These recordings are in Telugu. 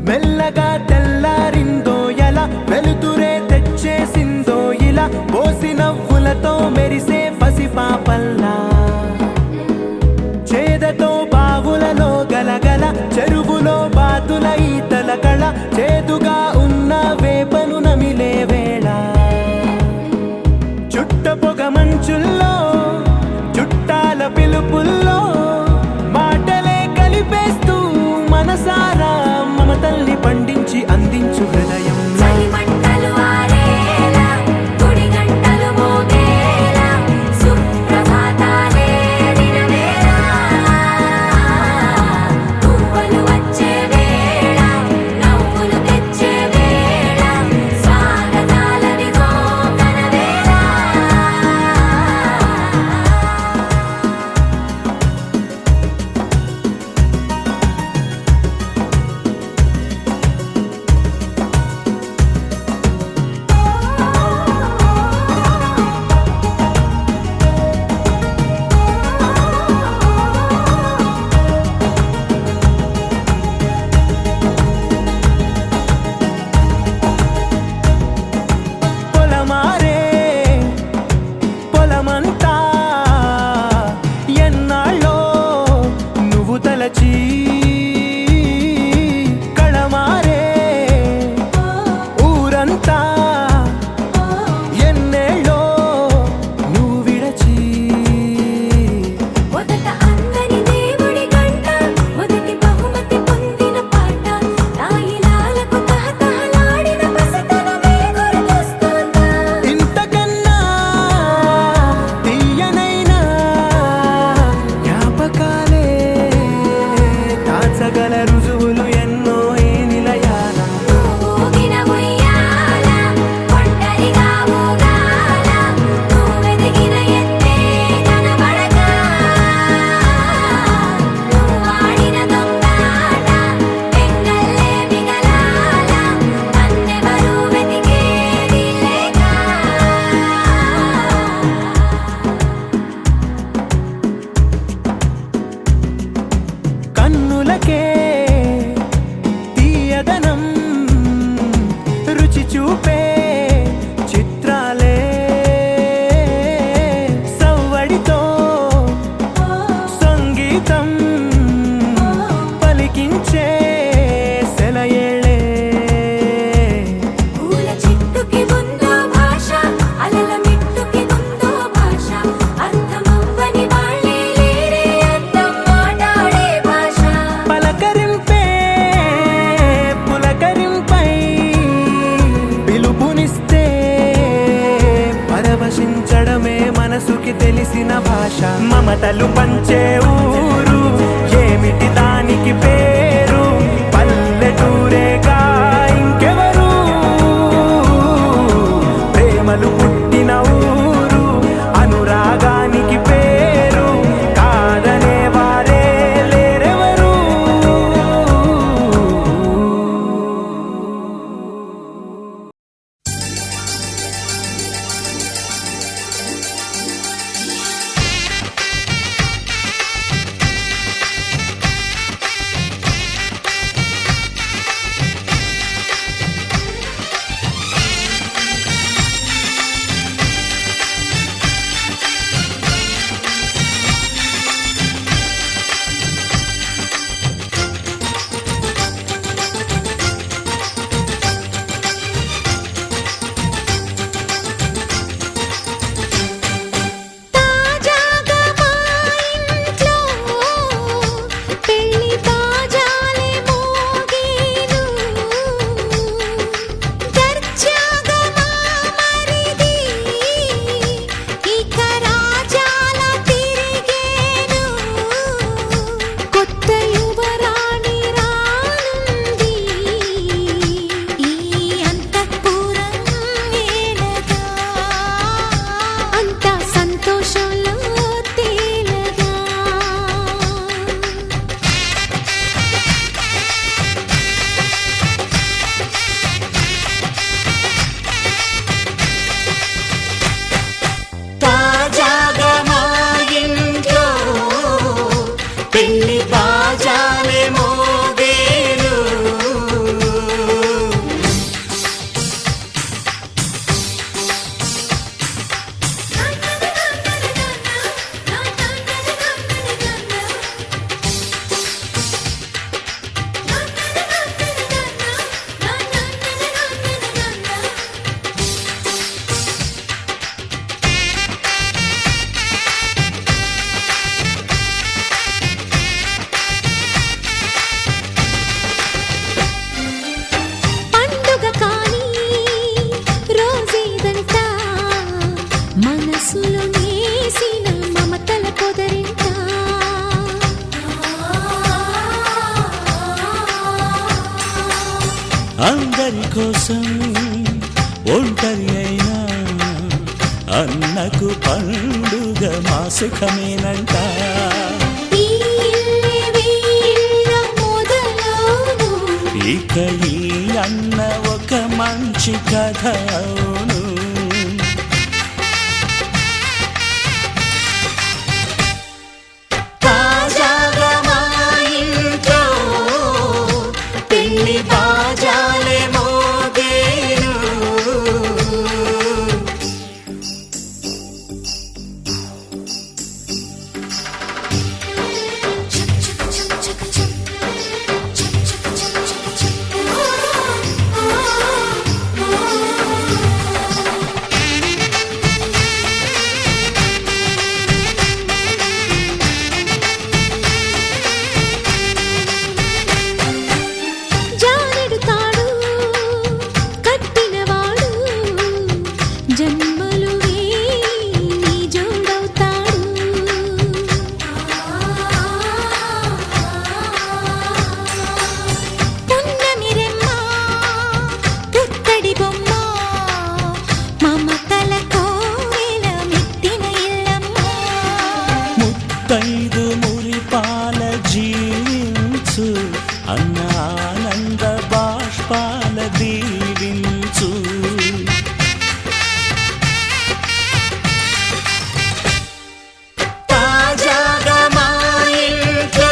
మెల్లగా తెల్లారిందో ఎలా వెలుతురే తెచ్చేసిందో ఇలా పోసి నవ్వులతో మెరిసే పసిపాపల్లా చేదతో బావులలో గలగల చెరువులో బాతుల ఈతల కళ చేదుగా ఉన్న వేపను నమిలే వేళ చుట్ట పొగ మంచుల్లో చుట్టాల పిలుపుల్లో మాటలే కలిపేస్తూ మనసారా మమతల్ని పండించి అందించు హృదయం కళమారే ఊరంతా ఎన్నేళ్ళో నువ్వు విడచి మొదట అందరి దేవుడి గంట మొదటి బహుమతి పొందిన పాట తాయిలాలకు తహతహలాడిన పసితనమే గుర్తొస్తుందా ఇంతకన్నా తీయనైనా జ్ఞాపకాలే దాచగల రుజువులు ఎన్నో ఈ నిలయాల ఊగిన ఉయ్యాల ఒంటరిగా ఊగాల నువ్వెదిగిన ఎత్తే కనబడక నువ్వాడిన దొంగాట పెంగల్లే మిగలాల నన్నెవరూ వెతికేది లేక కన్నులకే తీయదనం రుచి చూపే చిత్రాలే సవ్వడితో సంగీతం పలికించే సెలయేళే పూల చెట్టుకి ఉందో భాష అలల మిట్టుకి ఉందో భాష అర్థమవ్వని వాళ్ళే లేరే అర్థం మాట్లాడే భాష పలకరింపే పులకరింపై పిలుపునిస్తే పరవశించడమే మనసుకి తెలిసిన భాష మమతలు పంచే ఊరు ఏమిటి దానికి పేరు పల్లెటూరేగా ఇంకెవరు ప్రేమలు పుట్టిన ఊరు అనురాగానికి పేరు కాదనే వారే లేరెవరు అందరి కోసం ఒంటరి అయినా అన్నకు పండుగ మా సుఖమేనంట. ఈ ఇల్లే వీళ్ళ మొదలవును. ఇక ఈ అన్న ఒక మంచి కథ అవును. తాజాగా మా ఇంట్లో పెళ్లి బాజాలే మోగేను. జానెడు తాడు కట్టినవాడు జన్మలు వేయి జోడవుతాడు. పున్నమి రెమ్మ పుత్తడి బొమ్మ మమతల కోవెల మెట్టిన ఇల్లమ్మ. ముత్తైదు మురిపాల జీవించు అన్న ఆనంద బాష్పాల దీవించు. తాజాగా మా ఇంట్లో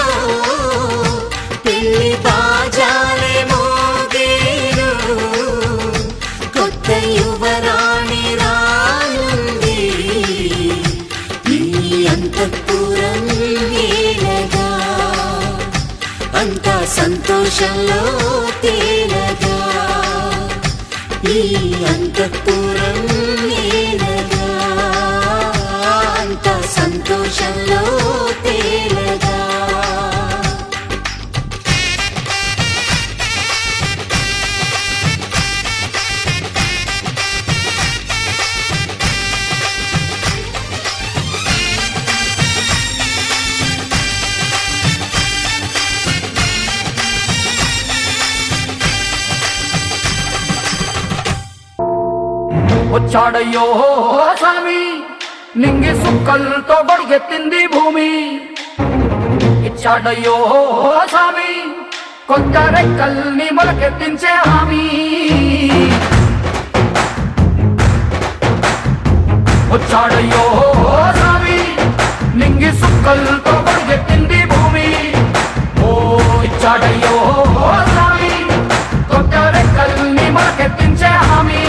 పెళ్లి బాజాలే మోగేను. కొత్త యువరాణి రానుంది ఈ అంతఃపురం ఏలగా. అంతా సంతోషంలో తేలగా ఈ అంతఃపురం ఏలగా. అంతా సంతోషంలో తేలగా. వచ్చాడయ్యో స్వామి నింగి సుక్కలతో బడిగెత్తింది భూమి. ఇచ్చాడయ్యో స్వామి కొత్త రెక్కల్ని మొలకెత్తించే హామీ. వచ్చాడయ్యో స్వామి నింగి సుక్కలతో బడిగెత్తింది భూమి. ఓ ఇచ్చాడయ్యో స్వామి కొత్త రెక్కల్ని మొలకెత్తించే హామీ.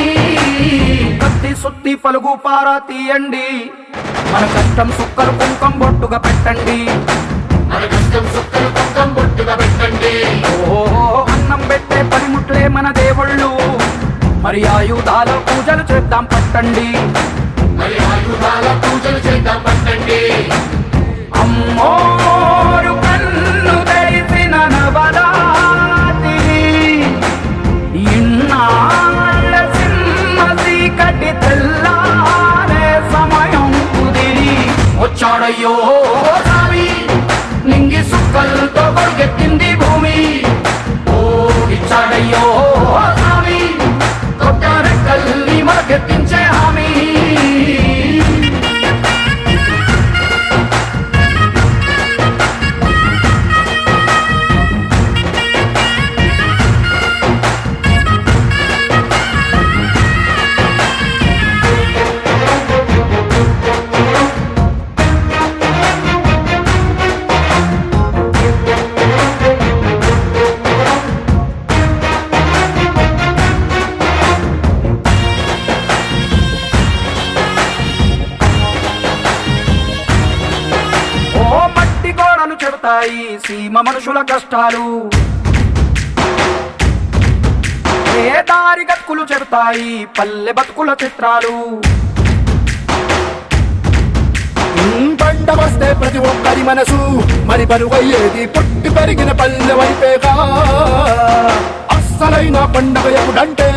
కత్తి సుత్తి పలుగు పారా తీయండి మన కష్టం సుక్కలు కుంకం బొట్టుగా పెట్టండి. మన కష్టం సుక్కలు కుంకం బొట్టుగా పెట్టండి. ఓ అన్నం పెట్టే పనిముట్లే మన దేవుళ్ళు మరి ఆయుధాల పూజలు చేద్దాం పట్టండి. మరి ఆయుధాల పూజలు చేద్దాం పట్టండి. అమ్మోరు కన్ను తెరిసిన నవరాత్రి ఇన్నాళ్ళ సింహ చీకటి తెల్లారే సమయం కుదిరి. వచ్చాడయ్యో స్వామి నింగి సుక్కలతో బడిగెత్తింది భూమి. ఓ ఇచ్చాడయ్యో స్వామి కొత్త రెక్కల్ని మొలకెత్తించే హామీ. చెబుతాయి సీమ మనుషుల కష్టాలు. ఏ దారి గతుకులు చెబుతాయి పల్లె బతుకుల చిత్రాలు. పంట వస్తే ప్రతి ఒక్కరి మనసు మరి బరువయ్యేది పుట్టి పెరిగిన పల్లె వైపేగా. అస్సలైన పండగ ఎప్పుడంటే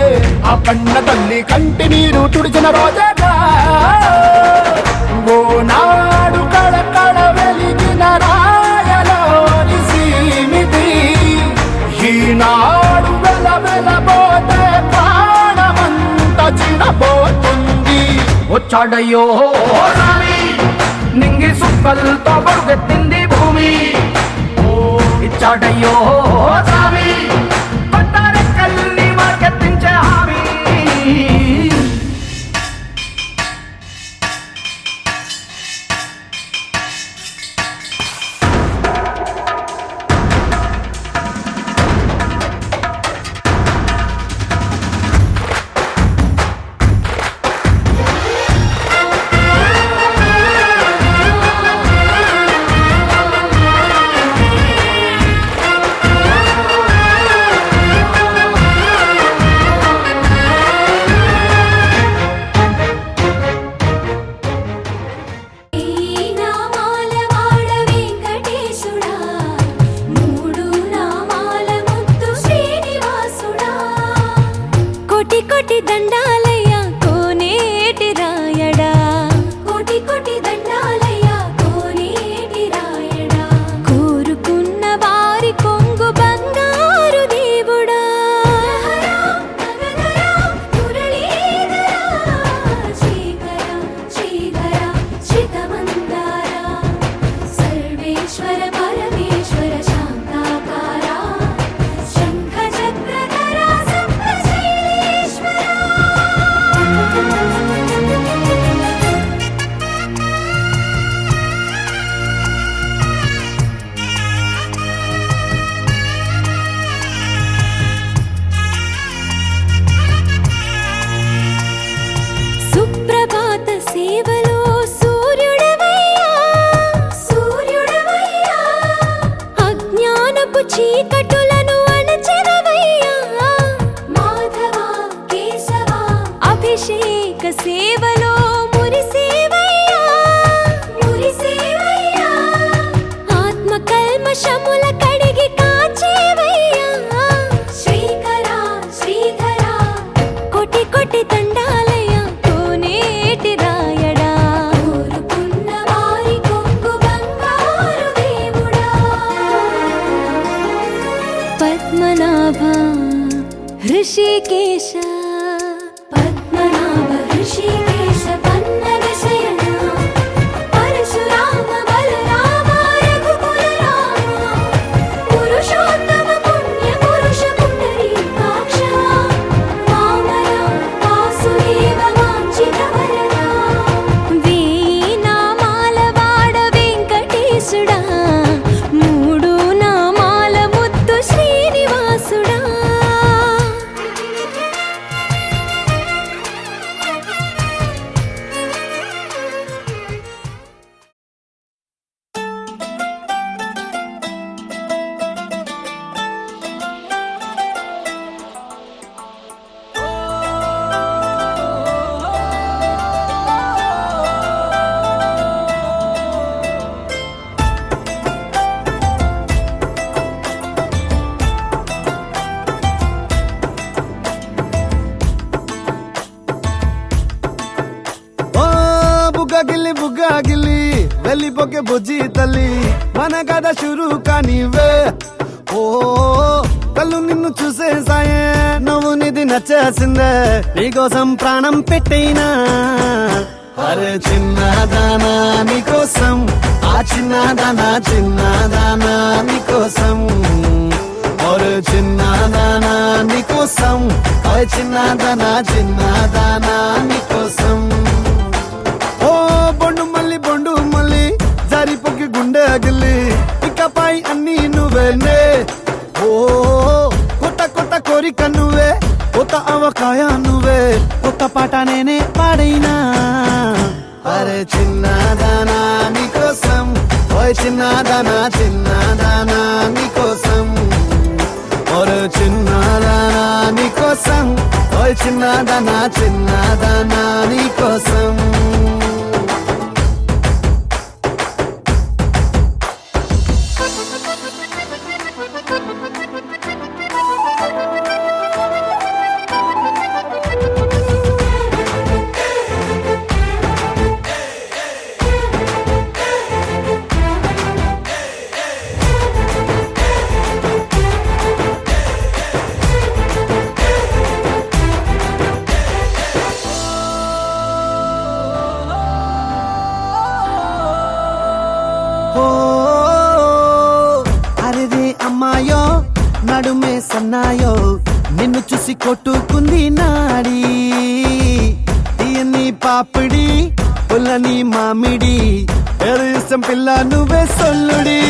ఆ కన్న తల్లి కంటి నీరు తుడిచిన రోజేగా. ఓ నాడు కళకళ వెలిగిన రాయలోని సీమిది ఈనాడు నాడు వెలవెలబోతే ప్రాణమంత చిరబోతుంది. వచ్చాడయ్యో స్వామి నింగి సుక్కలతో బరుగెత్తింది భూమి. ఇచ్చాడయ్యో స్వామి పట్టారెక్కల్ని మార్కెత్తించే హామీ. కోటి దండాలయ్యా కోనేటి రాయడా, కోటి కోటి దండాలయ్యా కోనేటి రాయడా, కోరుకున్న వారి కొంగు బంగారు దేవుడా. శ్రీకర శ్రీధర శ్రితమందార సర్వేశ్వర పరమేశ్వర శాంతాకార శంఖ చక్రధర సుప్రభాత సేవలో సూర్యుడవయ్యా, సూర్యుడవయ్యా అజ్ఞానపు చీకటులను అణచెదవయ్యా. మాధవ కేశవ అభిషేక సేవలో మురిసేవయ్యా, మురిసేవయ్యా ఆత్మ కల్మషముల కడిగి కాచేవయ్యా. శ్రీకర శ్రీధర కోటి కోటి దండాలయ్యా కోనేటి రాయడా, కోరుకున్న వారి కొంగు బంగారు దేవుడా. పద్మనాభ హృషికేశ పద్మనాభ హృషికేశ పన్నగ శయన పరశురామ బలరామ రఘుకుల రామ పురుషోత్తమ పుణ్య పురుష పుండరీకాక్ష వామన వాసుదేవ వాంఛిత వరదా. వేయి నామాల వాడ వెంకటేశుడా, మూడు నామాల ముద్దు శ్రీనివాసుడా. బుగ్గాగిల్లి వెళ్ళిపోకే బుజ్జి తల్లి మన కథ షురు కానివే. ఓ కళ్ళు నిన్ను చూసేసాయే, నువ్వు నిధి నచ్చేసిందే, నీకోసం ప్రాణం పెట్టైనా. అరే చిన్నదానా నీకోసం, ఆ చిన్నదానా చిన్నదానా నీకోసం. ఒరే చిన్నదానా నీకోసం, ఆ చిన్నదానా చిన్నదానా నీకోసం. ఓ బొండు మళ్ళీ జారిపోకి గుండె అగిలి, ఇకపై అన్ని నువ్వేనే. ఓ కొత్త కొత్త కోరిక నువ్వే, కొత్త అవకాయ నువ్వే, కొత్త పాట నేనే పాడైనా. అరే చిన్నదానా నీకోసం, ఓయ్ చిన్నదానా చిన్నదానా నీకోసం. ఒరే చిన్నదానా నీకోసం, ఓయ్ చిన్నదానా చిన్నదానా నీకోసం. నిన్ను చూసి కొట్టుకుంది నాడి తీయని పాపిడి పుల్లని మామిడి ఏడు ఇష్టం పిల్ల నువ్వే సొల్లుడి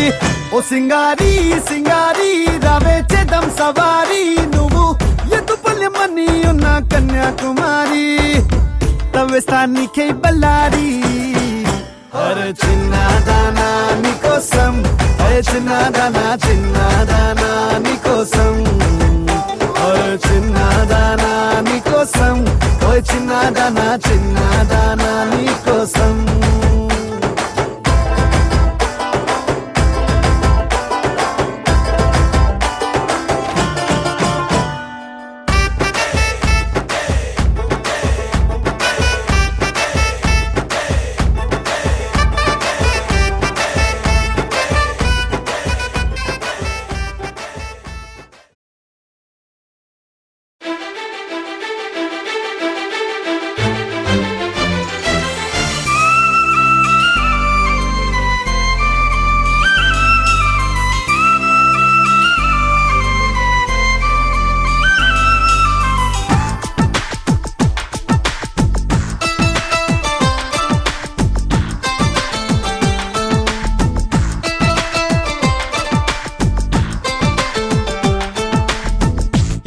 ఓ సింగారి సింగారి రావే చేద్దాం సవారి నువ్వు ఎద్దు పల్లెమని ఉన్న కన్యాకుమారి తవ్వేస్తానికై బల్లారి అరే చిన్నదానా నీకోసం అరే చిన్నదానా నీకోసం అరే చిన్నదానా నీకోసం ఓ చిన్నదానా నీకోసం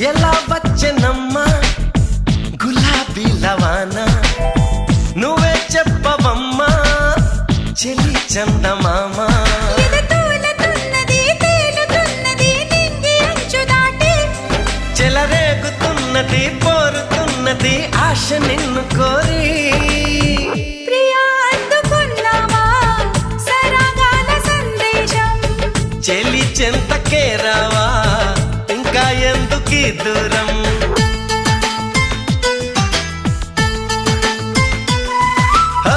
ఎలా వచ్చెనమ్మా గులాబీ లవానా నువ్వే చెప్పవమ్మా చెలి చందమామ ఎదతూలతున్నది తేలుతున్నది నింగి అంచు దాటి చెలరేగుతున్నది పోరుతున్నది ఆశ నిన్ను కోరి ప్రియా అందుకున్నావా సరాగాల సందేశం చెలి చెంతకే రావా ఇంకా ఎందుకీ దూరం ఆ,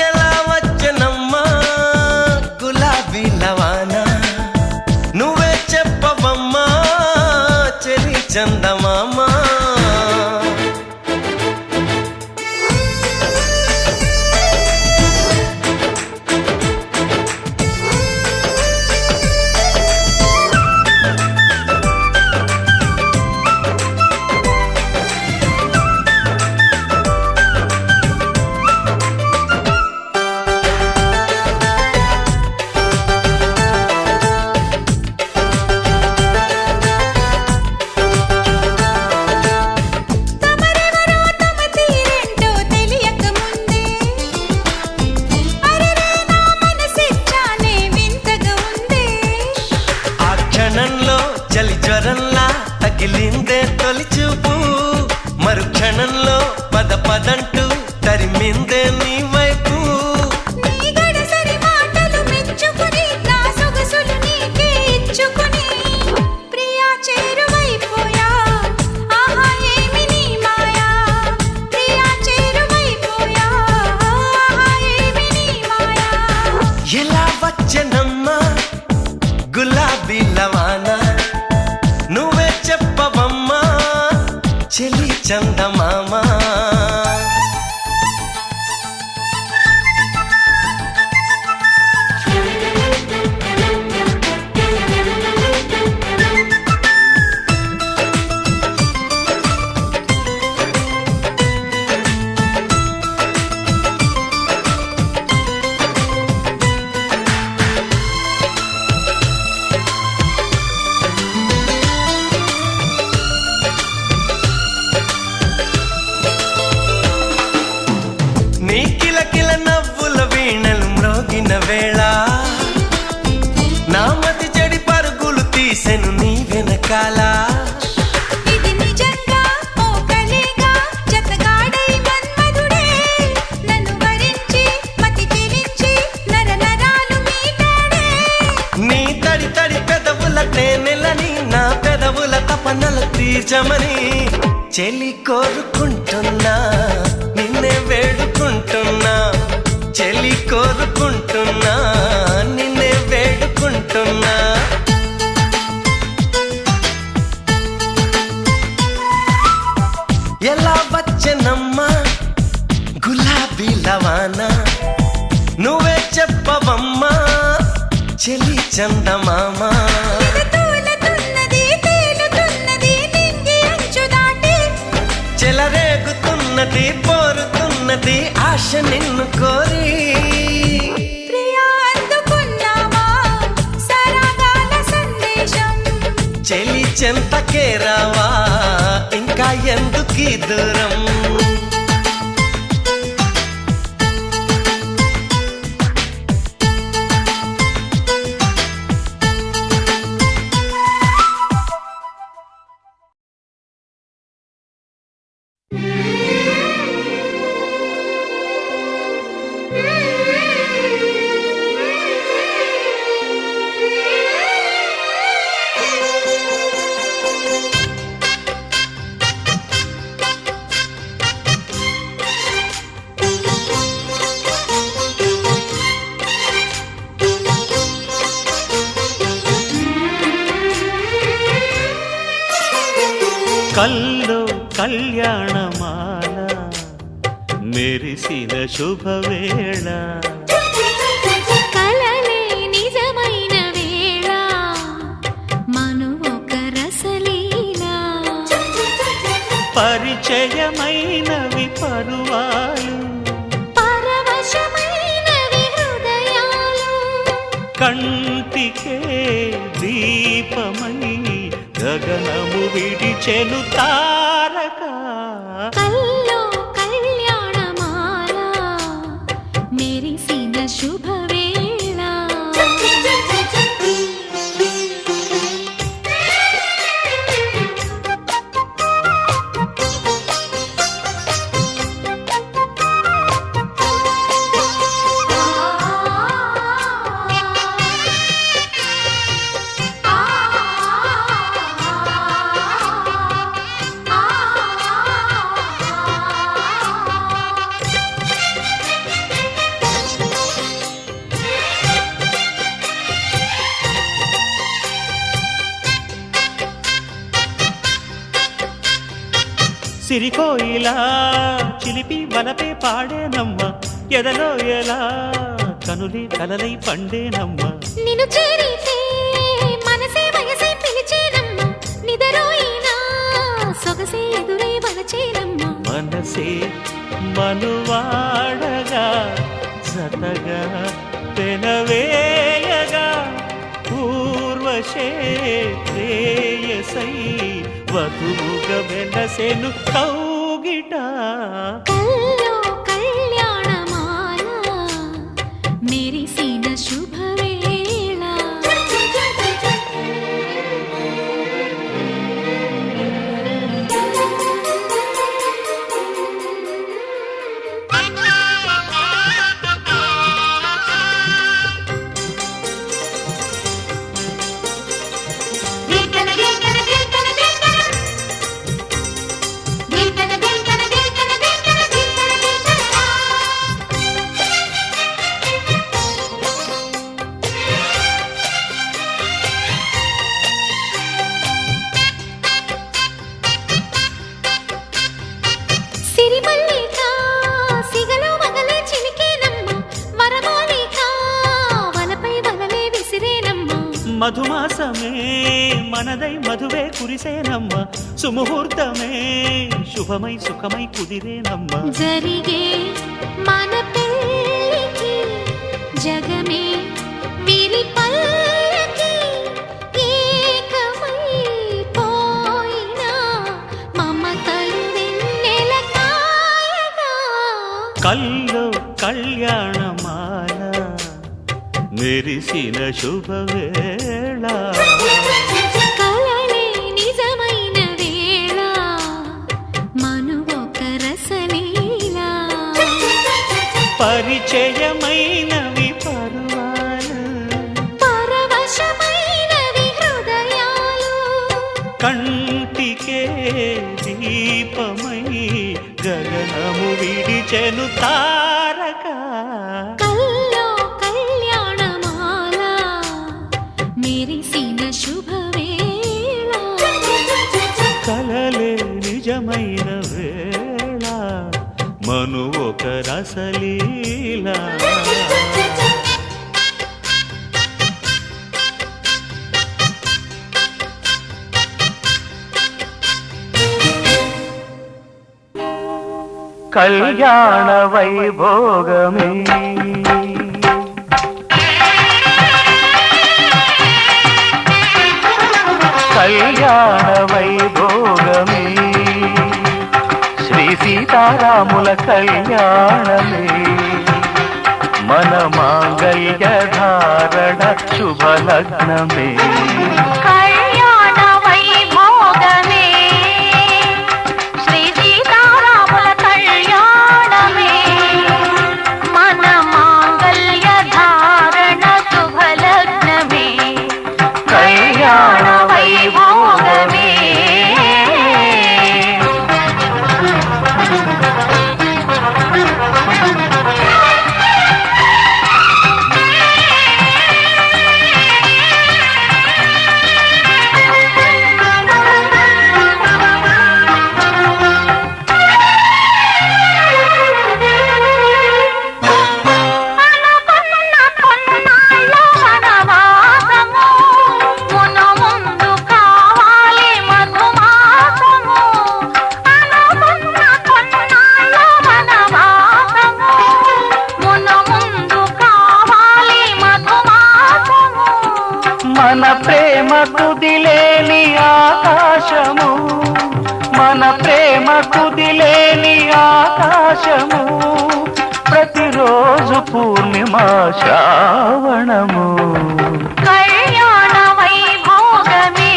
ఎలా వచ్చెనమ్మా గులాబీ లవానా నువ్వే చెప్పవమ్మా చెలి చందమామా తమరెవరో తమ తీరేంటో తెలియక ముందే అరెరే నా మనసిచ్చానే వింతగా ఉందే ఆ క్షణంలో చలి జ్వరంలా తగిలిందే తొలి చూపు మరుక్షణంలో పద పదంటూ తరిమిందే నీ వైపు నీ గడసరి మాటలు మెచ్చుకుని నా సొగసులు నీకే ఇచ్చుకుని ప్రియా చేరువైపోయా ఆహా ఏమి నీ మాయా ప్రియా చేరువైపోయా ఆహా ఏమి నీ మాయా ఎలా వచ్చెనమ్మా గులాబీ లవానా నువ్వే చెప్పవమ్మా చెలి చందమామా నీ కిలకిల నవ్వుల వీణలు మ్రోగిన వేళ నా మతి చెడి పరుగులు తీసెను నీ వెనకాల ఇది నిజంగా ఓ కలేగా జతగాడై మన్మధుడే నన్ను వరించి మతి చెలించి నర నరాలు మీటాడే నీ తడి తడి పెదవుల తేనెలని నా పెదవుల తపనల తీర్చమని చెలి కోరుకుంటున్నా నిన్నే వేడుకుంటున్నా చెలి కోరుకుంటున్నా నిన్నే వేడుకుంటున్నా ఎలా వచ్చెనమ్మా గులాబీ లవానా నువ్వే చెప్పవమ్మా చెలి చందమామా ఎదతూలతున్నది తేలుతున్నది కోరుతున్నది పోరుతున్నది ఆశ నిన్ను కోరి ప్రియా అందుకున్నావా సరాగాల సందేశం చెలి చెంతకే రావా ఇంకా ఎందుకీ దూరం కల్లో కళ్యాణమాల మెరిసిన శుభవేళ కలలే నిజమైన వేళ మను ఒక రసలీలా పరిచయమైనవి పరువాలు పరవశమైనవి హృదయాలు కంటికే దీపమై గగనము విడిచెను తారక కల్లో కళ్యాణమాల మెరిసిన శుభవేళ సిరికోయిలా చిలిపి వలపే పాడేనమ్మ ఎదలో ఎలా కనులి కలలై పండేనమ్మ నిన్ను చేరితే మనసే వయసే పిలిచేనమ్మ నిదరోయినా సొగసే ఎదురై వలచేనమ్మ మనసే మనువాడగా జతగా పెనవేయగా పూర్వశే ప్రేయసై వధువుగా వెనసెను కౌగిట కల్లో కళ్యాణమాల మెరిసిన శుభవేళ సిరిమల్లిక సిగలో వగలే చిలికేనమ్మ వరమోలిక వలపై వలలే విసిరేనమ్మ మధుమాసమే మనదై మధువే కురిసేనమ్మ సుముహూర్తమే శుభమై సుఖమై కుదిరేనమ్మ జరిగే మన పెళ్ళికి జగమే విరి పల్లకి ఏకమై పోయినా మమతలు వెన్నెల కాయగా కల్లో కళ్యాణమాల మెరిసిన శుభవేళ కలలే నిజమైన వేళ మను ఒక రసలీలా పరిచయమైనవి పరువాలు పరవశమైనవి హృదయాలు కంటికే దీపమై గగనము విడిచెను తారక కల్లో కళ్యాణమాల మెరిసిన శుభవేళ కలలే నిజమైన వేళ మను ఒక రసలీలా కళ్యాణ వైభోగమే కళ్యాణ వైభోగమే శ్రీ సీతారాముల కళ్యాణమే మన మాంగళ్య ధారణ శుభలగ్నమే కళ్యాణ వైభోగమే శ్రీ సీతారాముల కళ్యాణమే మన మాంగళ్య ధారణ శుభలగ్నమే కళ్యాణ వైభోగమే అనుకున్న కొన్నాళ్ళ వనవాసము మును ముందు కావాలి మధుమాసము అనుకున్న కొన్నాళ్ళ వనవాసము మును ముందు కావాలి మధుమాసము మన ప్రేమ కుదిలేని ఆకాశము మన ప్రేమ కుదిలేని ఆకాశము ప్రతిరోజు పూర్ణిమా శ్రావణము కళ్యాణ వైభోగమే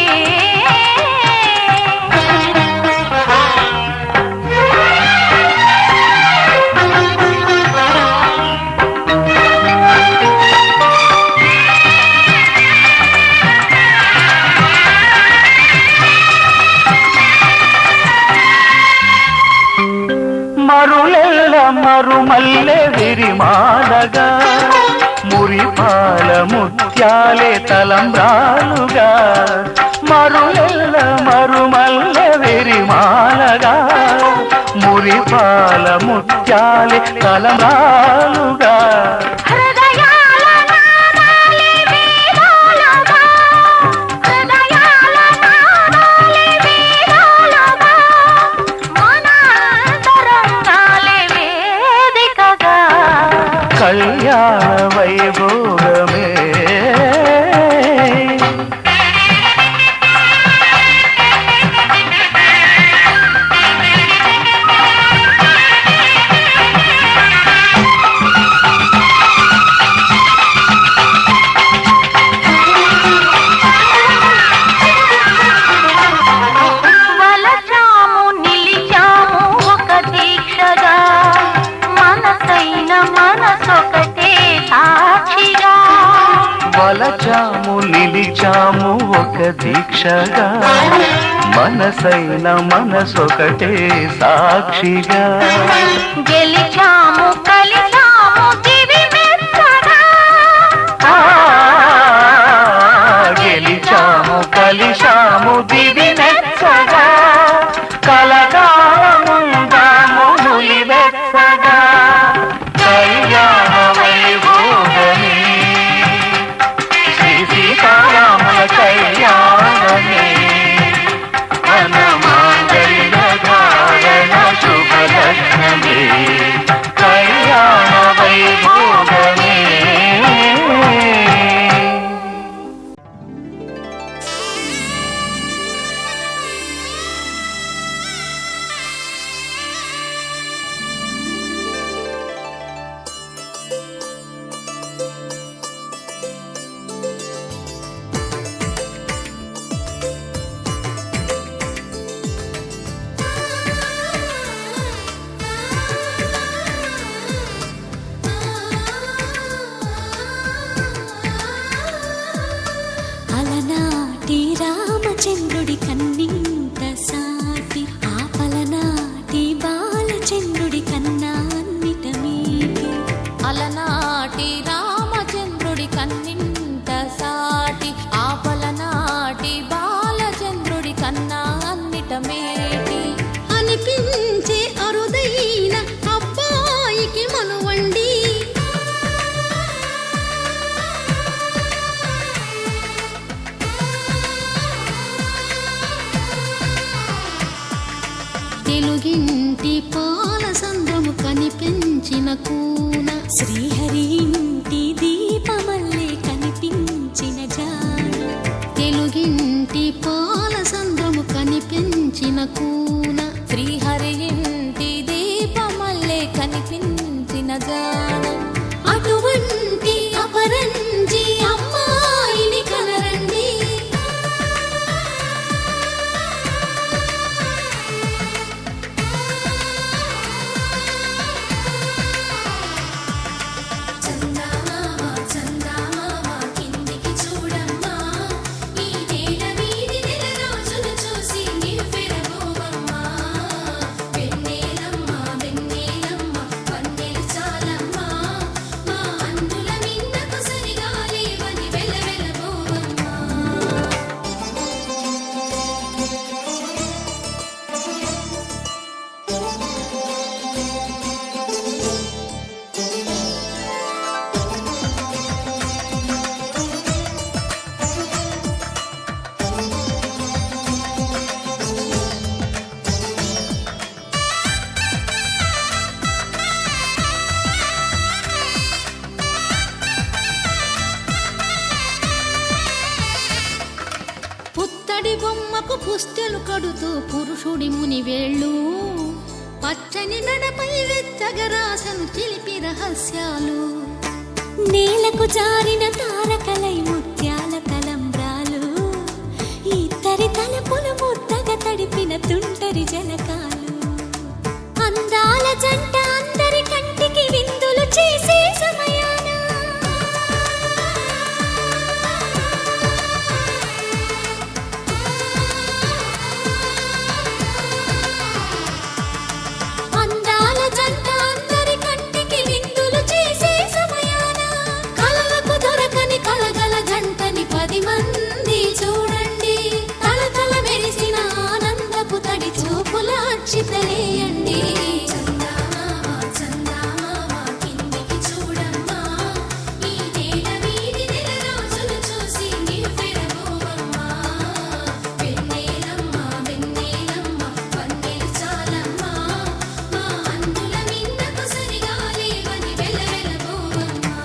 మరులెల్ల మరుమల్లె విరిమాలగా మురిపాల ముత్యాలే తలంబ్రాలుగా మరులెల్ల మరుమల్లె విరిమాలగా మురిపాల ముత్యాలే తలంబ్రాలుగా హృదయాల నాదాలి వేదాలుగా హృదయాల నాదాలి వేదాలుగా మన అంతరంగాలే వేదికగా కళ్యాణ వైభోగమే వలచాము నిలిచాము ఒక దీక్షగా మనసైన మనసొకటే సాక్షిగా వలచాము నిలిచాము ఒక దీక్షగా మనసైన మనసొకటే సాక్షిగా గెలిచాము కలిచాము దివి మెచ్చగా ఆ, గెలిచాము కలిశాము దివి మెచ్చగా కలకాలముందాము నులి వెచ్చగా కళ్యాణ వైభోగమే శ్రీ సీతారాముల కళ్యాణమే మన మాంగళ్య ధారణ శుభలగ్నమే కళ్యాణ వైభోగమే అలనాటి రామచంద్రుడి కన్నింత సాటి ఆపలనాటి బాలచంద్రుడి కన్నా అన్నిట మీటి అలనాటి రామచంద్రుడి కన్నింత సాటి ఆపలనాటి బాలచంద్రుడి కన్నా అన్నిట మేటి అనిపించే అరుదైన అబ్బాయికి మనువండి తెలుగింటి పాల సంద్ర మన కూన శ్రీహరి ఇంటి దీపమల్లే కనిపించిన జాడ తెలుగింటి పాల సంద్రము కనిపించిన కూన శ్రీహరి ఇంటి దీపమల్లే కనిపించిన జాడ అటువంటి అపరంజి అమ్మాయిని కనరండి చందమామ చందమామ కిందికి చూడమ్మా ఈ నేల వీధి నెల రోజులు చూసి నివ్వెరబోవమ్మా వెన్నెలమ్మ వెన్నెలమ్మ వన్నెలు చాలమ్మా మా అందుల మిన్నకు సరిగా లేవని వెలవెలబోవమ్మా పుత్తడి బొమ్మకు పుస్తెలు కడుతూ పురుషుడి ముని వేళ్ళు పచ్చని నడపై వెచ్చగరాసను చిలిపి రహస్యాలు నేలకు జారిన తారకలై ముత్యాల తలంబ్రాలు ఇద్దరి తలపులు ముద్దగా తడిపిన తుంటరి జలకాలు అందాల జంట అందరి కంటికి విందులు చేసే సమయాన అందాల జంట అందరి కంటికి విందులు చేసే సమయాన కలలకు దొరకని కలగల జంటని 10 మంది చూడండి తలతల మెరిసిన ఆనందపు తడి చూపుల అక్షితలేయండి చందమామ చందమామ కిందికి చూడమ్మా ఈ నేల వీధి నెల రోజులు చూసి నివ్వెరబోవమ్మా వెన్నెలమ్మ వెన్నెలమ్మ వన్నెలు చాలమ్మా మా అందుల మిన్నకు సరిగా లేవని వెలవెలబోవమ్మా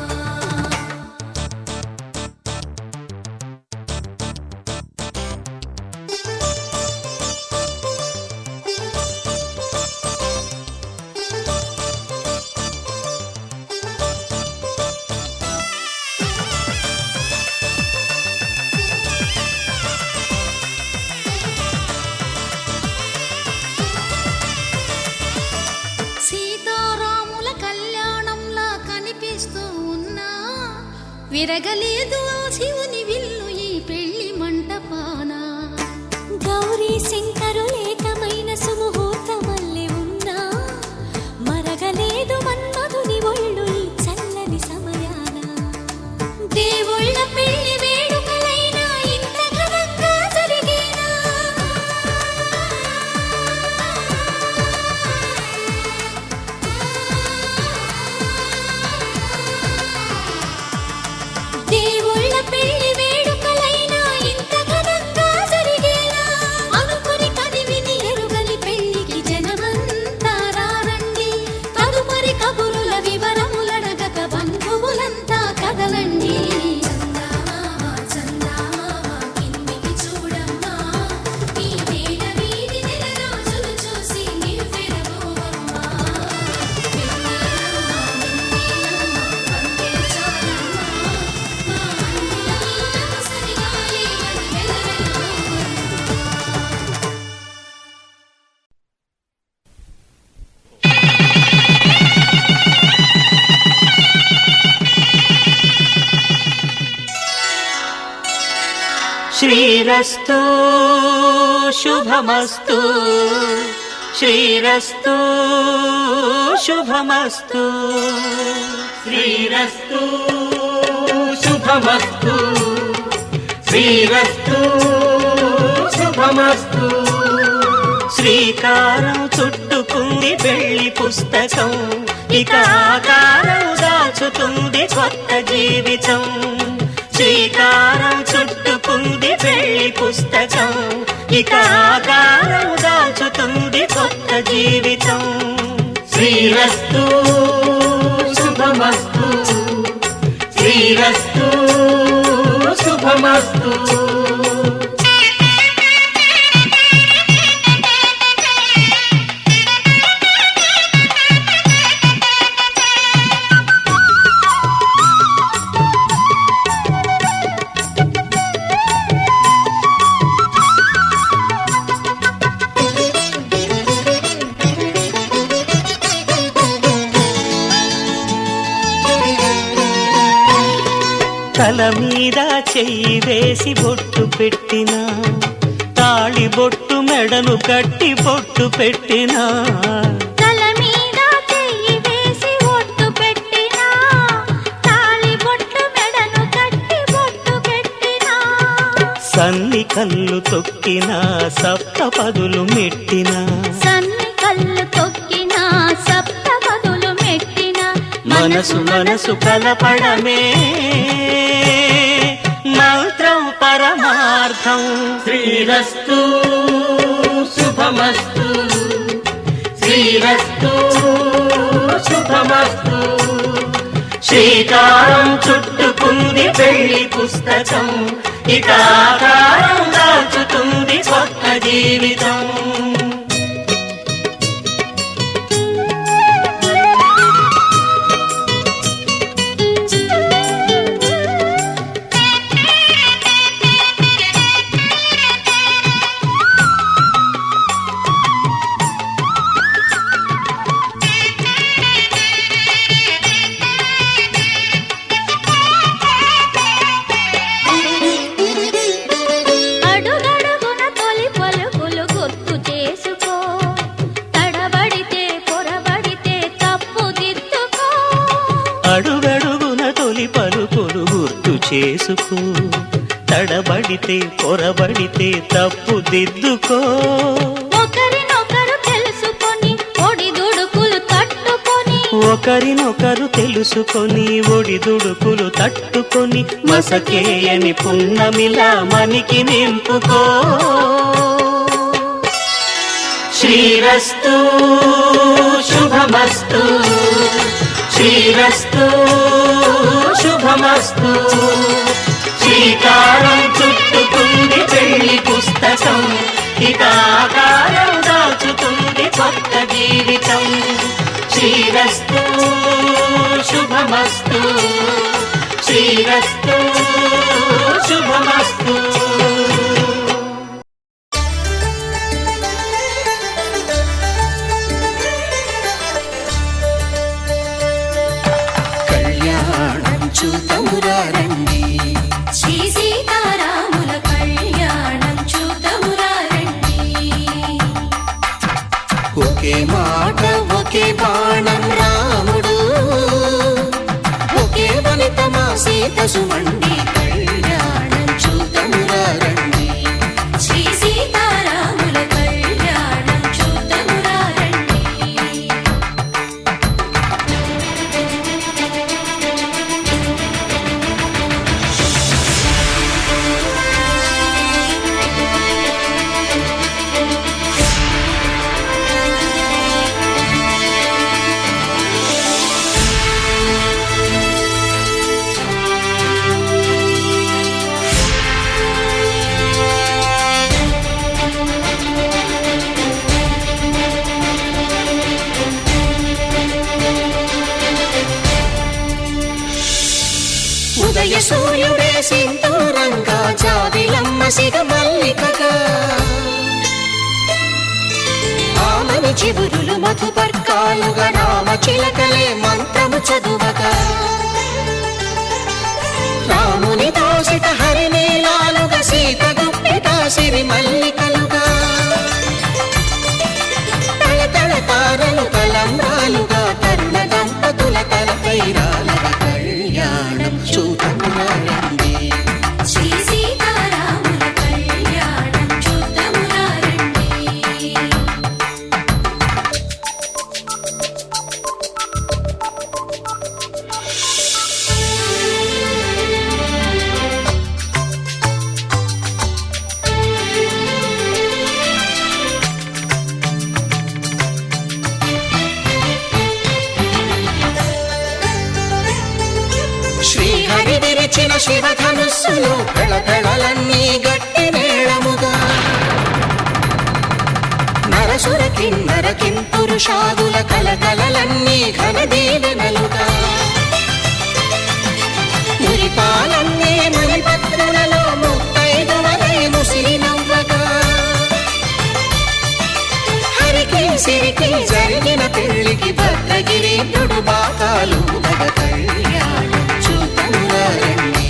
సీతారాముల కళ్యాణంలా కనిపిస్తూ ఉన్నా విరగలేదు ఆ శివుని విల్లు ఈ పెళ్లి మంటపాన గౌరీ శంకరులేకమైన సుముహూర్తమల్లె ఉన్నా మరగలేదు మన్మధుని ఒళ్ళు ఈ చల్లని సమయాన దేవుళ్ళ పెళ్లి వేడుకలైనా ఇంత ఘనంగా జరిగేనా దేవుళ్ళ పెళ్లి వేడుకలైనా ఇంత ఘనంగా జరిగేలా అనుకుని కదివిని ఎరుగని పెళ్లికి జనమంతా రారండి తదుపరి కబురుల వివరములడగక బంధువులంతా కదలండి చందమామ చందమామ కిందికి చూడమ్మా ఈ నేల వీధి నెల రోజులు చూసి నివ్వెరబోవమ్మా వెన్నెలమ్మ వెన్నెలమ్మ వన్నెలు చాలమ్మా మా అందుల మిన్నకు సరిగా లేవని వెలవెలబోవమ్మా శ్రీరస్తు శుభమస్తు శ్రీరస్తు శుభమస్తు శ్రీరస్తు శుభమస్తు శ్రీరస్తు శుభమస్తు శ్రీకారం చుట్టుకుంది పెళ్లి పుస్తకం ఇక ఆకారం దాచుతుంది కొత్త జీవితం శ్రీకారం చుట్టుకుంది పెళ్లి పుస్తకం ఇక ఆకారం దాచుతుంది కొత్త జీవితం శ్రీరస్తు శ్రీరస్తు శుభమస్తు. తల మీద చెయ్యి వేసి బొట్టు పెట్టినా, తాళి బొట్టు మెడను కట్టి బొట్టు పెట్టినా, తల మీద చెయ్యి వేసి బొట్టు పెట్టినా, తాళి బొట్టు మెడను కట్టి బొట్టు పెట్టినా, సన్ని కళ్ళు తొక్కినా సప్త పదులు మెట్టినా, సన్ని కళ్ళు తొక్కినా సప్త పదులు మెట్టినా, మనసు మనసు కలపడమే మంత్రం పరమార్థం. శ్రీరస్తు శుభమస్తు, శ్రీరస్తు శుభమస్తు. శ్రీకారం చుట్టుకుంది పెళ్లి పుస్తకం, ఇక ఆకారం దాచుతుంది కొత్త జీవితం. అడుగడుగున తొలి పలుకులు గుర్తు చేసుకో, తడబడితే పొరబడితే తప్పు దిద్దుకో. అడుగడుగున తొలి పలుకులు గుర్తు చేసుకో, తడబడితే పొరబడితే తప్పు దిద్దుకో. ఒకరినొకరు తెలుసుకొని ఒడిదుడుకులు తట్టుకొని, ఒకరినొకరు తెలుసుకొని ఒడిదుడుకులు తట్టుకొని, మసకేయని పున్నమిలా మనికి నింపుకో. శ్రీరస్తు శుభమస్తు, శ్రీరస్తు శుభమస్తు. శ్రీకారం చుట్టుకుంది పెళ్లి పుస్తకం, ఇక ఆకారం దాచుతుంది కొత్త జీవితం. శ్రీరస్తు శుభమస్తు, శ్రీరస్తు శుభమస్తు. కళ్యాణం చూతమురా రండి, శ్రీ సీతారాముల కళ్యాణం చూతమురా రండి. ఒకే మాట ఒకే బాణం రాముడు, ఒకే వనిత మా సీత సుమండి. కళ్యాణం చూతమురా రండి, శ్రీ సీతారాముల కళ్యాణం చూతమురా రండి. ఉదయ సూర్యుడే సింధూరంగా, జాబిలమ్మ సిగ మల్లికగా, ఆమని చివురులు మధుపర్కాలుగా, రామ చిలకలే మంత్రము చదువగా, రాముని దోసిట హరినీలాలుగా, సీత గుప్పిట సిరి మల్లికలుగా, తళతళ తారలు తలంబ్రాలుగా, తరుణ దంపతుల తలపైరాలుగా. కళ్యాణం చూతమురా రండి, శ్రీ సీతారాముల కళ్యాణం చూతమురా రండి. శివధనుస్సులు కళకళలన్నీ గట్టి మేళముగా నరసుర కిన్నర కింపురుషాదుల కలకలలన్నీ ఘన దీవెనలుగా మురిపాలన్నీ మునిపత్రులలో ముత్తైదువలై ముసిరి నవ్వగా హరికి సిరికి జరిగిన పెళ్లికి భద్రగిరీంద్రుడు బాకాలు గద కళ్యాణం చూతమురారండి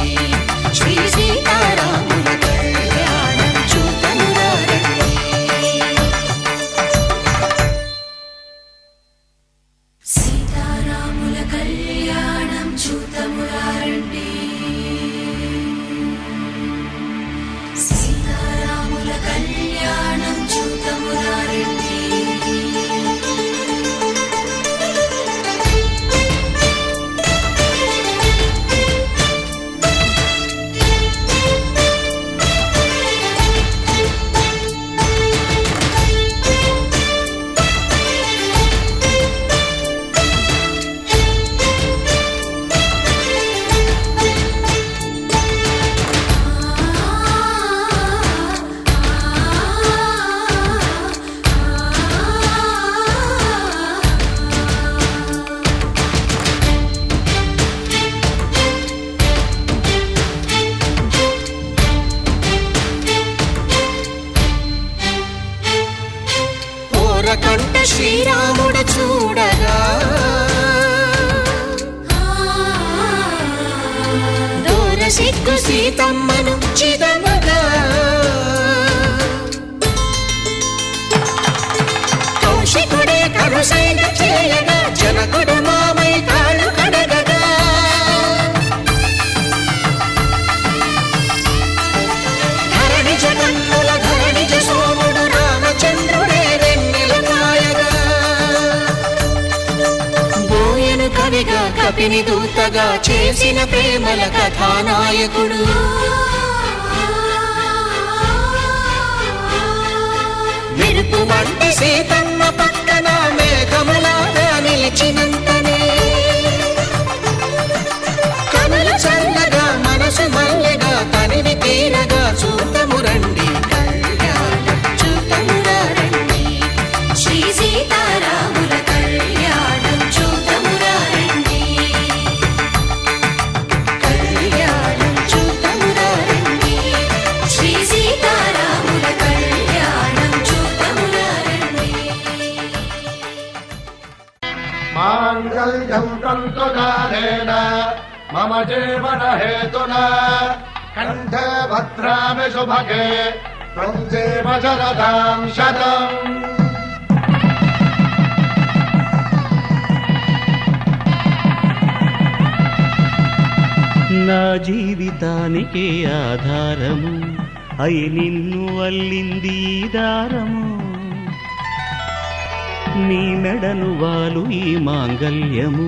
శ్రీ సీతారాముల కళ్యాణం చూతమురారండి సీతారాముల కళ్యాణం చూతమురారండి సీతారాముల కళ్యాణం చూతమురారండి కంట శ్రీరాముడు చూడగా దూర సిగ్గు సీతమ్మను చిదమగా కౌశికుడే కరుసైన చేయగా జనకుడు మామై కాళ్ళు కడగగా ధరణి జగన్నుల ధరణిజ సోముడు రామచంద్రుడే కవిగా కపిని దూతగా చేసిన ప్రేమల కథానాయకుడు మెరుపు వంటి సీతమ్మ పక్కన మేఘములాగా నిలిచినంతనే కనులు చల్లగా మనసు మల్లెగా తనివి తీరగా చూతమురండి కళ్యాణం చూతమురారండి శ్రీ సీతారాముల కళ్యాణం చూతమురారండి కళ్యాణం చూతమురారండి శ్రీ సీతారాముల కళ్యాణం చూతమురారండి మాంగళ్యం తంతునానేన మమ జీవన హేతునా కంఠే భద్రామి శుభగే త్వం జీవ శరదాం శతం. నా జీవితానికి ఆధారము అయి నిన్ను అల్లింది ఈ దారము నీ మెడను వాలు ఈ మాంగల్యము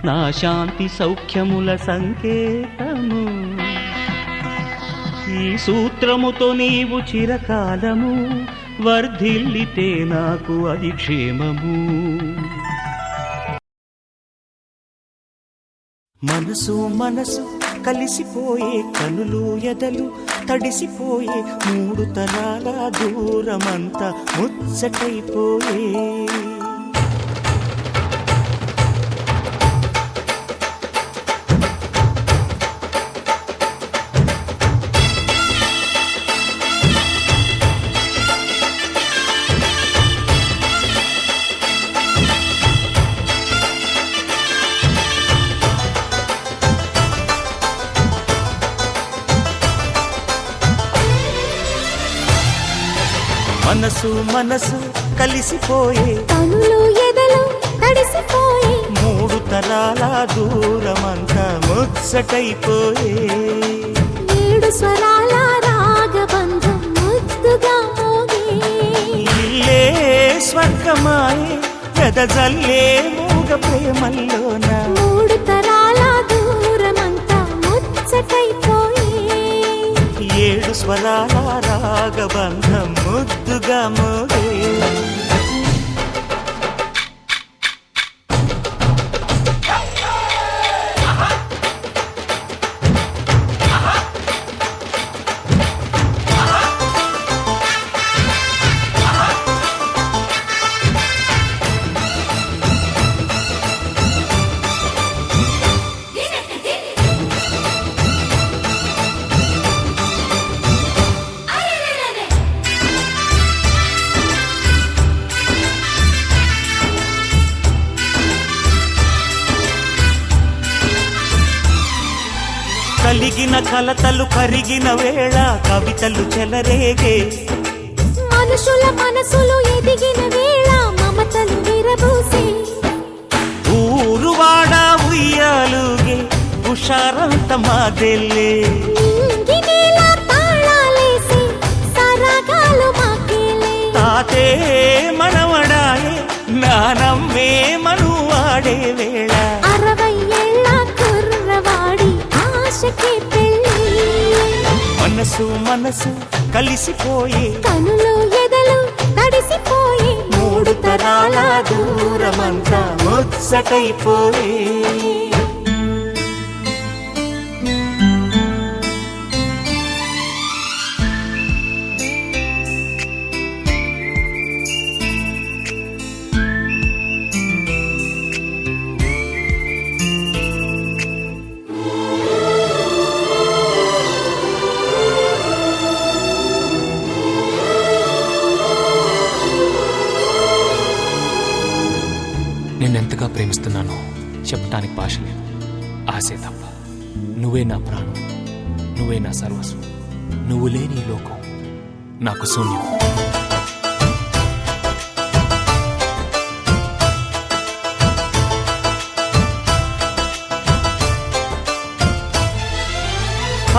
నా శాంతి సౌఖ్యముల సంకేతము ఈ సూత్రముతో నీవు చిరకాలము వర్ధిల్లితే నాకు అది క్షేమము మనసు మనసు కలిసిపోయే కనులు ఎదలు తడిసిపోయే మూడు తరాల దూరమంతా ముచ్చటైపోయే మనసు మనసు కలిసిపోయే కనులు ఎదలు తడిసిపోయి మూడు తరాల దూరమంతా ముచ్చటైపోయే ఏడు స్వరాల రాగబంధం ముద్దుగా మోగే ఇల్లే స్వర్గమాయే వెదజల్లే మూగ ప్రేమల్లోన మూడు తరాల దూరమంతా ముచ్చటైపోయి ఏడు స్వరాల రాగబంధం ముద్దుగా మోగే కలిసిన కలతలు కరిగిన వేళ కవితలు చెలరేగే మనుషుల మనసులు ఎదిగిన వేళ మమతలు విరబూసే ఊరువాడ ఉయ్యాలుగే హుషారంత మాదెల్లే నింగినేల తాళాలేసి సరాగాలు మాకేలే తాతే మనవడాయే నానమ్మే మనువాడే వేళ 60 ఏళ్ళ కుర్రవాడి ఆశకి పెళ్ళి మనసు మనసు కలిసిపోయే కనులు ఎదలు తడిసిపోయి 3 తరాల దూరమంతా ముచ్చటైపోయే నిన్నెంతగా ప్రేమిస్తున్నానో చెప్పటానికి భాష లేదు. ఆశే తప్ప. నువ్వే నా ప్రాణం, నువ్వే నా సర్వస్వం. నువ్వు లేని ఈ లోకం నాకు శూన్యం.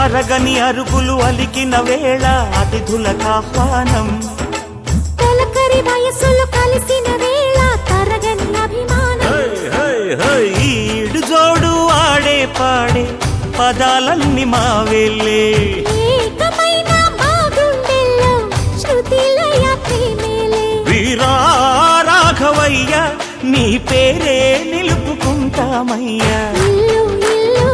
అరగని అరుగులు అలికిన వేళ అతిథులకు ఆహ్వానం తొలకరి వయసులు కలిసిన వేళ తరగని అభిమానం ఈడు జోడు ఆడే పాడే పదాలన్నీ మావేలే ఏకమైన మా గుండెల్లో శృతిలయ ప్రేమేలే వీరా రాఘవయ్య నీ పేరే నిలుపుకుంటామయ్యా ఇల్లు ఇల్లు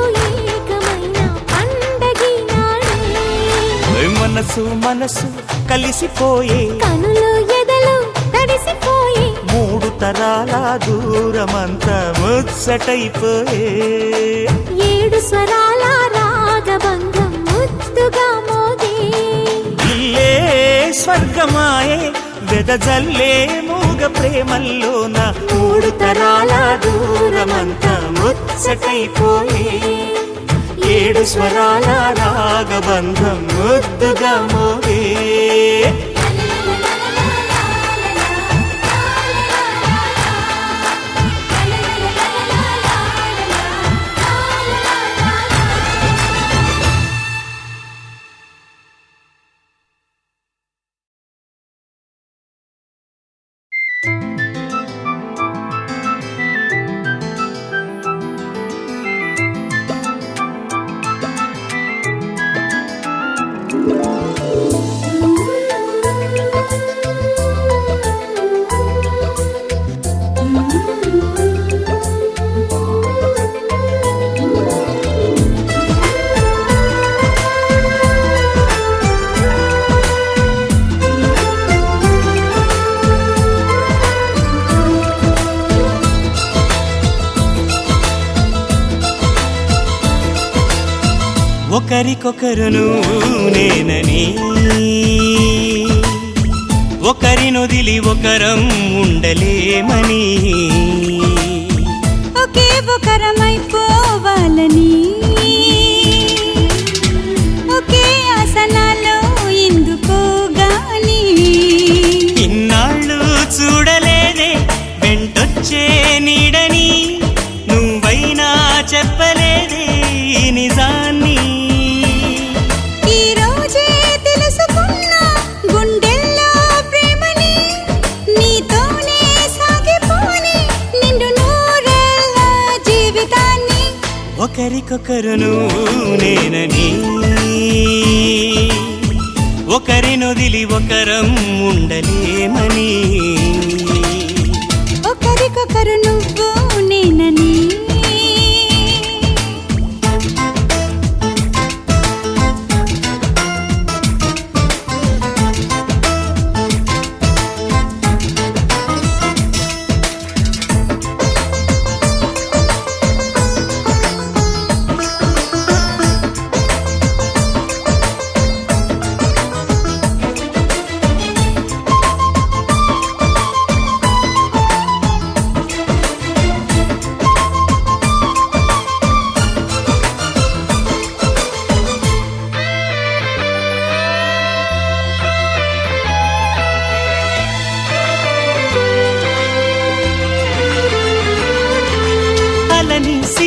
ఏకమైన పండగి నాడే మనసు మనసు కలిసిపోయే కనులు ఎదలు తడిసిపోయి 3 తరాల దూరమంతా ముచ్చటైపోయే 7 స్వరాల రాగబంధం ముద్దుగా మోగే ఇల్లే స్వర్గమాయే వెదజల్లే మూగ ప్రేమల్లోన 3 తరాల దూరమంతా ముచ్చటైపోయే 7 స్వరాల రాగబంధం ముద్దుగా మోగే ఒకరికొకరును నేనని ఒకరినొదిలి ఒకరం ఉండలేమని ఒకే ఒకరమైపోవాలని ఒకే ఆసనాలో ఎందుకో గాని ఇన్నాళ్ళు చూడలేదే వెంటొచ్చే నీడని నువ్వైనా చెప్పలేదే ఈ నిజాన్ని ఈ రోజే తెలుసుకున్నా గుండెల్లో ప్రేమని నీతోనే సాగిపోని నిండు నూరేళ్ళ జీవితాన్ని ఒకరికొకరును నేనని ఒకరినొదిలి ఒకరం ఉండలేమని ఒకరికొకరు నువ్వు నేనని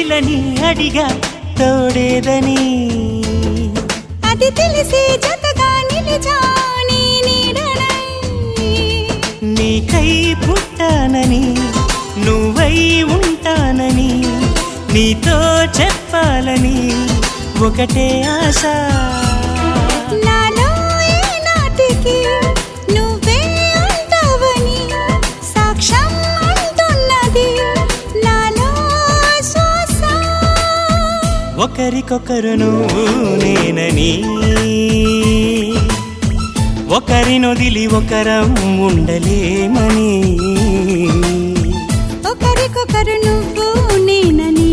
చెల్లని అడిగా తోడేదని అది తెలిసి జతగా నిలిచా నీ నీడనై. నీకై పుట్టానని నువ్వై ఉంటానని నీతో చెప్పాలని ఒకటే ఆశ. నాలో ఏనాటికి నువ్వే ఉంటావని సాక్ష్యం అంటున్నది నాలో శ్వాస. ఒకరికొకరు నువ్వు నేనని ఒకరినొదిలి ఒకరం ఉండలేమని ఒకరికొకరు నువ్వు నేనని.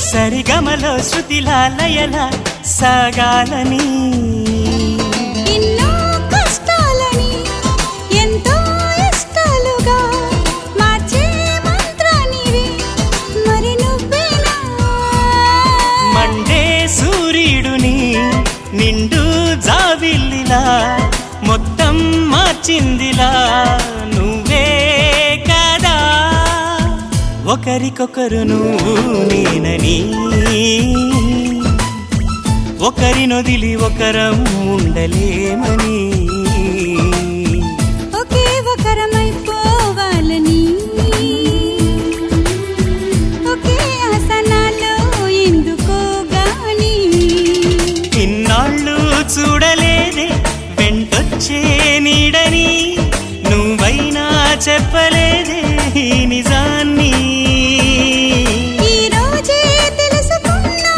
సరిగమలో శృతిలా లయలా సాగాలని ఎన్నో కష్టాలని ఎంతో ఇష్టాలుగా మార్చే మంత్రానివి మరి నువ్వేనా. మండే సూర్యుడుని నిండు జాబిల్లిలా మొత్తం మార్చిందిలా నువ్వే కదా. ఒకరికొకరు నువ్వు నేనని ఒకరినొదిలి ఒకరం ఉండలేమని ఒకే ఒకరమైపోవాలని ఒకే ఆసనాలో ఎందుకో గాని. ఇన్నాళ్ళు చూడలేదే వెంటొచ్చే నీడని నువ్వైనా చెప్పలేదే ఈ నిజాన్ని. ఈ రోజే తెలుసుకున్నా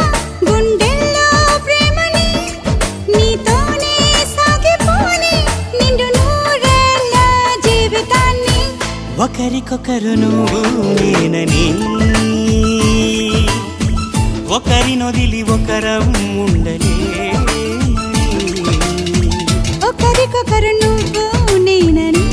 గుండెల్లో ప్రేమని నీతోనే సాగిపోని నిండు నూరేళ్ళ జీవితాన్ని. ఒకరికొకరు నువ్వు నేనని ఒకరినొదిలి ఒకరం ఉండలేమని ఒకరికొకరు నువ్వు నేనని.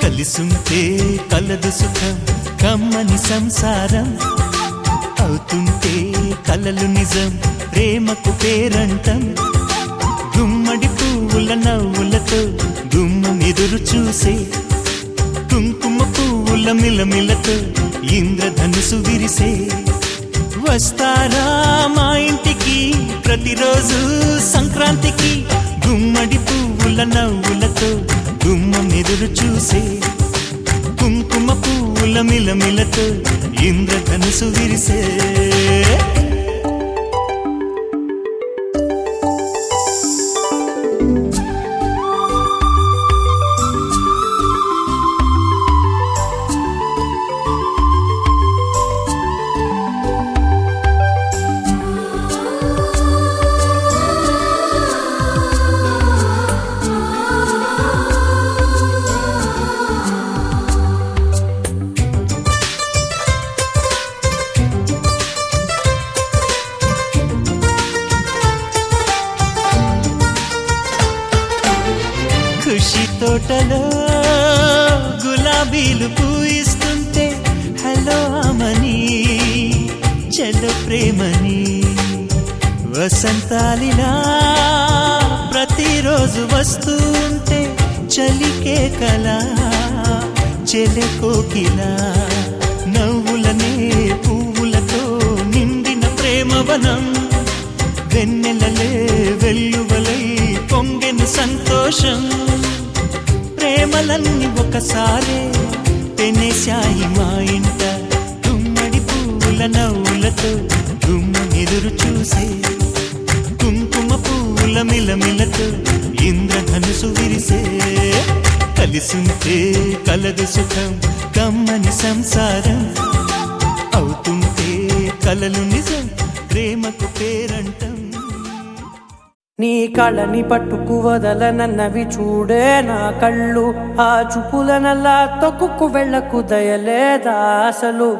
కలిసుంటే కలదు సుఖం కమ్మని సంసారం అవుతుంటే కలలు నిజం ప్రేమకు పేరంటం. గుమ్మడి పువ్వుల నవ్వులతో గుమ్మం ఎదురు చూసే కుంకుమ పువ్వుల మిలమిలతో ఇంద్రధనుసు విరిసే. వస్తారా మా ఇంటికి ప్రతిరోజు సంక్రాంతికి గుమ్మడి పువ్వుల నవ్వులతో గుమ్మం ఎదురు చూసే కుంకుమ పువ్వుల మిలమిలతో ఇంద్రధనుసు విరిసే. ఖుషి తోటలో గులాబీలు పూయిస్తుంటే హలో అమని ప్రేమని వసంతాలిలా ప్రతిరోజు వస్తుంటే చలికే కలా చెలె కోకిలా నవ్వులనే పువ్వులతో నిండిన ప్రేమవనం వెన్నెలలే వెల్లువలై పొంగెను సంతోషం ప్రేమలన్నీ ఒకసారే పెనేశాయి మా ఇంట గుమ్మడి పువ్వుల నవ్వులతో గుమ్మ ఎదురు చూసే కుంకుమ పువ్వుల మిలమిలతో ఇంద్రధనుసు విరిసే కలిసుంటే కలదు సుఖం కమ్మని సంసారం అవుతుంటే కలలు నిజం ప్రేమకు పేరంటం నీ కళని పట్టుకు వదలనన్నవి చూడే నా కళ్ళు ఆ చూపులనల్లా తొక్కుకు వెళ్ళకు దయలేదా అసలు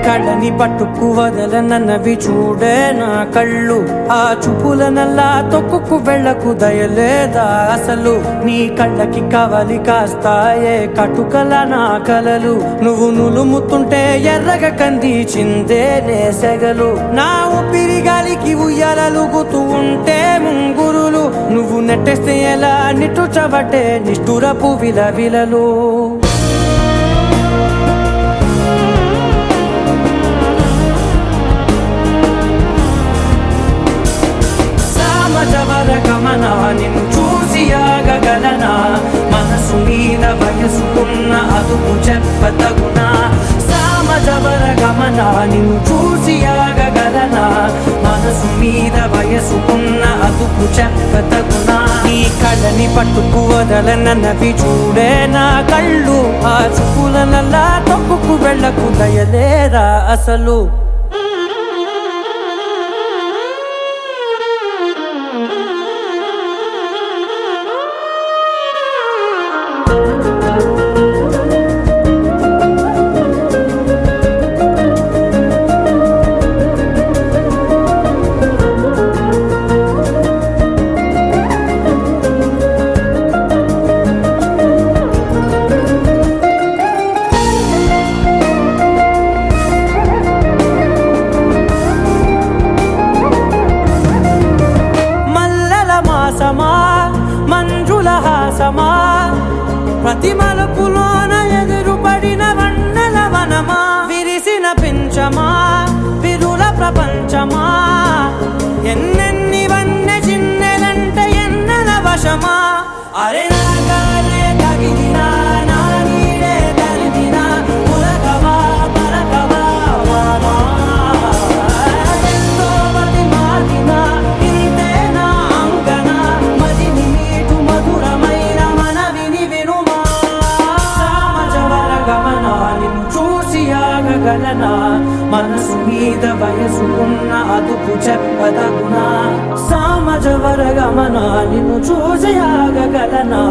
కళ్ళని పట్టుకు వదలనన్నవి చూడే నా కళ్ళు ఆ చూపులనల్లా తొక్కుకు వెళ్ళకు దయలేదా అసలు నీ కళ్ళకి కవలి కాస్తాయే కటుకల నా కలలు నువ్వు నులుముతుంటే ఎర్రగ కంది చిందే నేసెగలు నా ఊపిరి గాలికి ఉయ్యాలలుగుతూ ఉంటే ముంగురులు నువ్వు నెట్టేస్తే ఎలా నిట్టుచబట్టే నిష్ఠురపు విలవిలలు గమనా నిన్ను చూసి ఆగగలనా మనసు మీద వయసుకున్న అదుపు చెప్పతగునా సామజవర గమనా నిన్ను చూసి ఆగగలనా మనసు మీద వయసుకున్న అదుపు చెప్పతగునా నీ కళ్ళని పట్టుకు వదలనన్నవి చూడే నా కళ్ళు ఆ చూపులనల్లా తొక్కుకు వెళ్ళకు దయలేరా అసలు మంజుల హాసమా ప్రతి మలుపులోన ఎదురుపడిన వన్నెల వనమా విరిసిన పించమా విరుల ప్రపంచమా ఎన్నెన్ని వన్నె చిన్నెలంటే ఎన్నెల వశమా అరే నాగాలే తగిలినా నా నీడే తరిమినా ఉలకవా పలకవా వామా ఎంతో మతి మాటినా ఇంతే నా అంగన మదిని మీటు మధురమైన మనవిని వినుమా సామజవర గమనా నిన్ను చూసి ఆగగలనా మనసు మీద వయసుకున్న అదుపు చెప్పదగునా సామజవర గమనా నిన్ను చూసి ఆగగలనా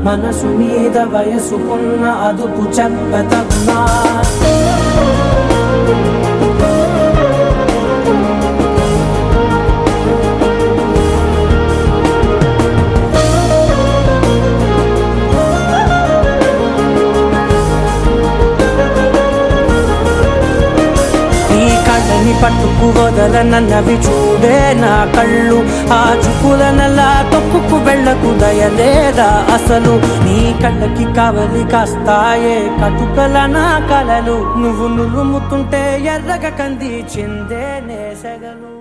మనసు మీద వయసుకున్న అదుపు చెప్పదగునా పట్టుకు వదలనన్నవి చూడే నా కళ్ళు ఆ చూపులనల్లా తొక్కుకు వెళ్ళకు దయలేదా అసలు నీ కళ్ళకి కవలి కాస్తాయే కటుకల నా కలలు నువ్వు నులుముతుంటే ఎర్రగ కంది చిందే నేసెగలు